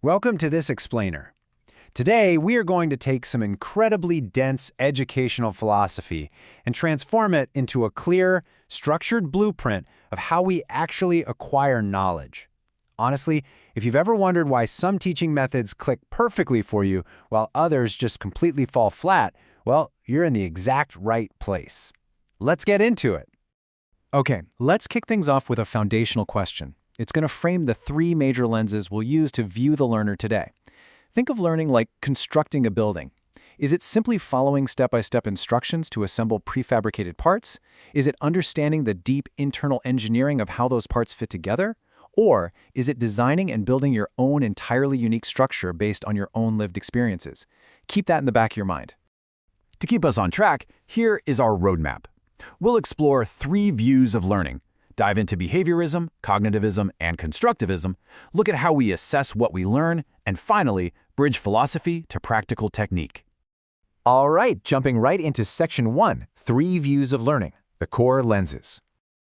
Welcome to this explainer. Today, we are going to take some incredibly dense educational philosophy and transform it into a clear, structured blueprint of how we actually acquire knowledge. Honestly, if you've ever wondered why some teaching methods click perfectly for you while others just completely fall flat, well, you're in the exact right place. Let's get into it. Okay, let's kick things off with a foundational question. It's going to frame the three major lenses we'll use to view the learner today. Think of learning like constructing a building. Is it simply following step-by-step instructions to assemble prefabricated parts? Is it understanding the deep internal engineering of how those parts fit together? Or is it designing and building your own entirely unique structure based on your own lived experiences? Keep that in the back of your mind. To keep us on track, here is our roadmap. We'll explore three views of learning, dive into behaviorism, cognitivism, and constructivism, look at how we assess what we learn, and finally, bridge philosophy to practical technique. All right, jumping right into Section 1, Three Views of Learning, the core lenses.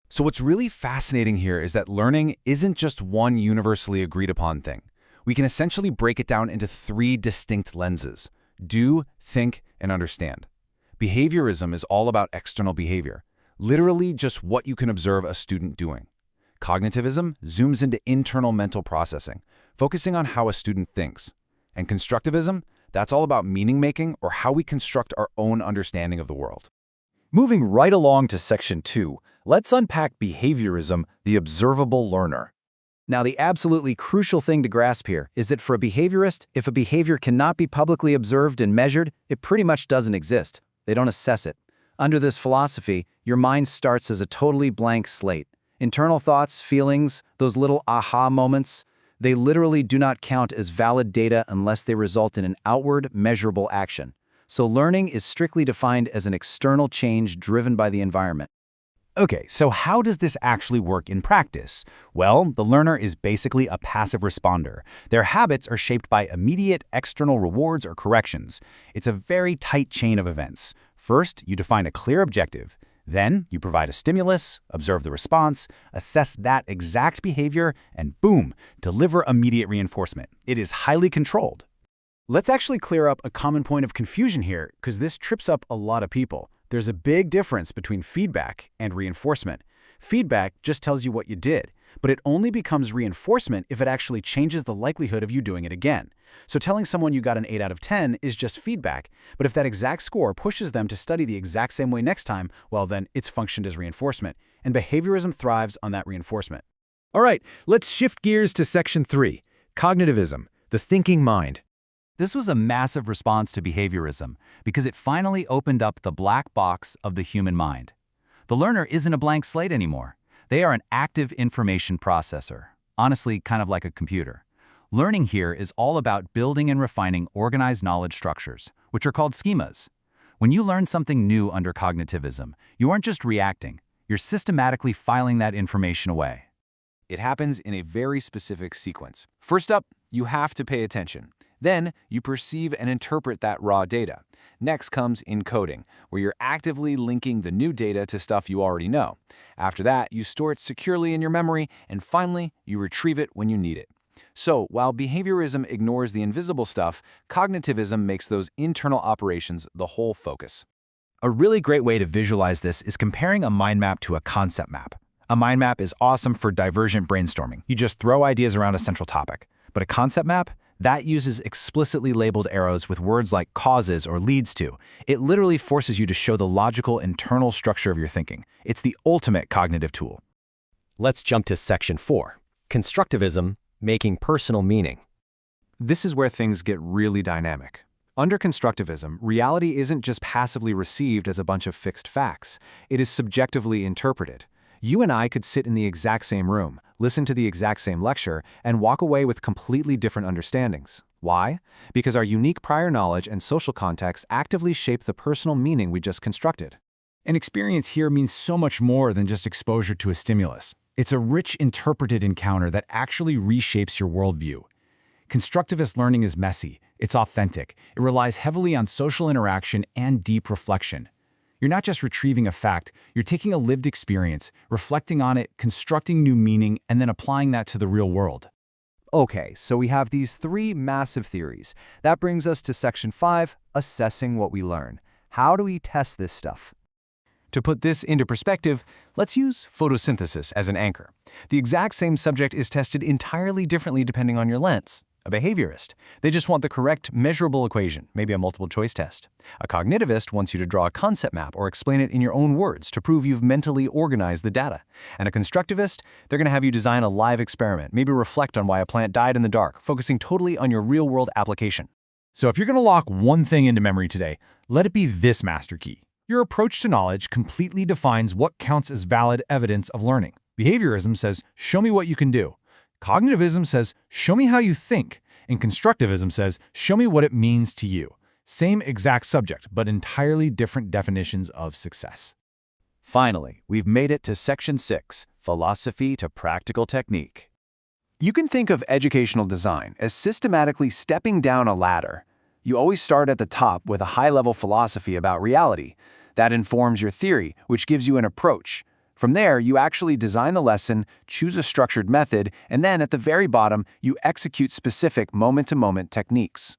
So what's really fascinating here is that learning isn't just one universally agreed upon thing. We can essentially break it down into three distinct lenses: do, think, and understand. Behaviorism is all about external behavior, literally just what you can observe a student doing. Cognitivism zooms into internal mental processing, focusing on how a student thinks. And constructivism, that's all about meaning-making or how we construct our own understanding of the world. Moving right along to Section 2, let's unpack behaviorism, the observable learner. Now, the absolutely crucial thing to grasp here is that for a behaviorist, if a behavior cannot be publicly observed and measured, it pretty much doesn't exist. They don't assess it. Under this philosophy, your mind starts as a totally blank slate. Internal thoughts, feelings, those little aha moments, they literally do not count as valid data unless they result in an outward, measurable action. So learning is strictly defined as an external change driven by the environment. Okay, so how does this actually work in practice? Well, the learner is basically a passive responder. Their habits are shaped by immediate external rewards or corrections. It's a very tight chain of events. First, you define a clear objective. Then, you provide a stimulus, observe the response, assess that exact behavior, and boom, deliver immediate reinforcement. It is highly controlled. Let's actually clear up a common point of confusion here, because this trips up a lot of people. There's a big difference between feedback and reinforcement. Feedback just tells you what you did, but it only becomes reinforcement if it actually changes the likelihood of you doing it again. So telling someone you got an 8 out of 10 is just feedback, but if that exact score pushes them to study the exact same way next time, well then it's functioned as reinforcement, and behaviorism thrives on that reinforcement. All right, let's shift gears to Section 3, Cognitivism, the thinking mind. This was a massive response to behaviorism because it finally opened up the black box of the human mind. The learner isn't a blank slate anymore. They are an active information processor, honestly kind of like a computer. Learning here is all about building and refining organized knowledge structures, which are called schemas. When you learn something new under cognitivism, you aren't just reacting, you're systematically filing that information away. It happens in a very specific sequence. First up, you have to pay attention. Then, you perceive and interpret that raw data. Next comes encoding, where you're actively linking the new data to stuff you already know. After that, you store it securely in your memory, and finally, you retrieve it when you need it. So, while behaviorism ignores the invisible stuff, cognitivism makes those internal operations the whole focus. A really great way to visualize this is comparing a mind map to a concept map. A mind map is awesome for divergent brainstorming. You just throw ideas around a central topic. But a concept map? That uses explicitly labeled arrows with words like causes or leads to. It literally forces you to show the logical internal structure of your thinking. It's the ultimate cognitive tool. Let's jump to Section 4, Constructivism, making personal meaning. This is where things get really dynamic. Under constructivism, reality isn't just passively received as a bunch of fixed facts. It is subjectively interpreted. You and I could sit in the exact same room, listen to the exact same lecture, and walk away with completely different understandings. Why? Because our unique prior knowledge and social context actively shape the personal meaning we just constructed. An experience here means so much more than just exposure to a stimulus. It's a rich, interpreted encounter that actually reshapes your worldview. Constructivist learning is messy, it's authentic, it relies heavily on social interaction and deep reflection. You're not just retrieving a fact, you're taking a lived experience, reflecting on it, constructing new meaning, and then applying that to the real world. Okay, so we have these three massive theories. That brings us to Section 5, assessing what we learn. How do we test this stuff? To put this into perspective, let's use photosynthesis as an anchor. The exact same subject is tested entirely differently depending on your lens. A behaviorist, they just want the correct measurable equation, maybe a multiple choice test. A cognitivist wants you to draw a concept map or explain it in your own words to prove you've mentally organized the data. And a constructivist, they're going to have you design a live experiment, maybe reflect on why a plant died in the dark, focusing totally on your real-world application. So if you're going to lock one thing into memory today, let it be this master key. Your approach to knowledge completely defines what counts as valid evidence of learning. Behaviorism says, show me what you can do. Cognitivism says, show me how you think. And constructivism says, show me what it means to you. Same exact subject, but entirely different definitions of success. Finally, we've made it to Section 6, Philosophy to Practical Technique. You can think of educational design as systematically stepping down a ladder. You always start at the top with a high-level philosophy about reality. That informs your theory, which gives you an approach. From there, you actually design the lesson, choose a structured method, and then at the very bottom, you execute specific moment-to-moment techniques.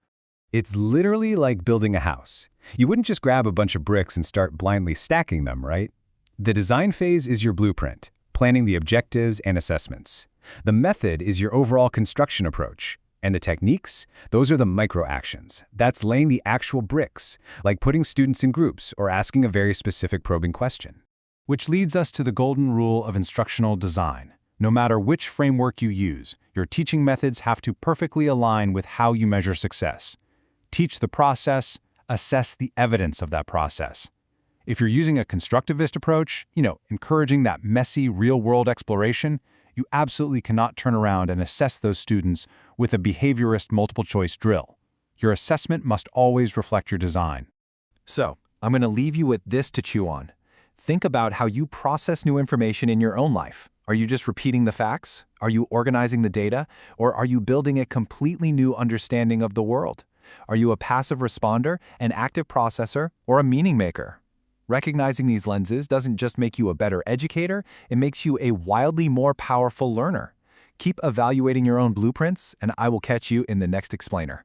It's literally like building a house. You wouldn't just grab a bunch of bricks and start blindly stacking them, right? The design phase is your blueprint, planning the objectives and assessments. The method is your overall construction approach. And the techniques? Those are the micro-actions. That's laying the actual bricks, like putting students in groups or asking a very specific probing question. Which leads us to the golden rule of instructional design. No matter which framework you use, your teaching methods have to perfectly align with how you measure success. Teach the process, assess the evidence of that process. If you're using a constructivist approach, encouraging that messy real-world exploration, you absolutely cannot turn around and assess those students with a behaviorist multiple-choice drill. Your assessment must always reflect your design. So, I'm going to leave you with this to chew on. Think about how you process new information in your own life. Are you just repeating the facts? Are you organizing the data? Or are you building a completely new understanding of the world? Are you a passive responder, an active processor, or a meaning maker? Recognizing these lenses doesn't just make you a better educator, it makes you a wildly more powerful learner. Keep evaluating your own blueprints, and I will catch you in the next explainer.